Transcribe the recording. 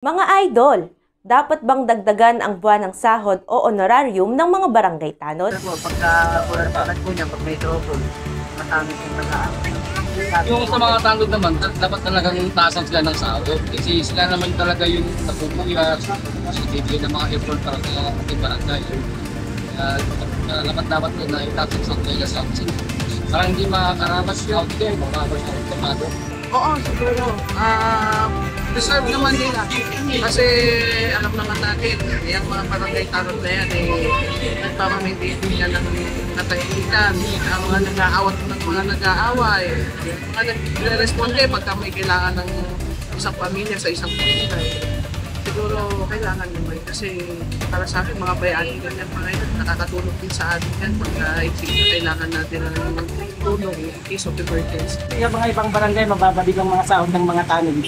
Mga idol, dapat bang dagdagan ang buwan ng sahod o honorarium ng mga barangay tanod? Po, pagka pagkat po niya, pag may trouble, matamit yung mag-aaway. Yung sa mga tanod naman, dapat talagang taasan sila ng sahod. Kasi sila naman talaga yung napupuyas, bibigyan ng mga effort para sa ating barangay. Dapat na itaas sa kanila sa akin. Para hindi makakaramas yung out there, makakaramas yung tomado. Oo, siguro. Deserve naman nila. Kasi alam naman natin, yung mga barangay tarot na yan, nagpapamaintain nila ng katahimikan. Ang mga nag-aawat ng mga nag-aaway. Mga nagre-responde pagka may kailangan ng isang pamilya sa isang pamilya. Siguro kailangan naman kasi para sa akin mga bayani ganyan mga yun, nakakatulong din sa atin yan pagka kailangan natin ng tulong in case of emergency. Yung mga ibang barangay, mababalik ang mga sahod ng mga tanod.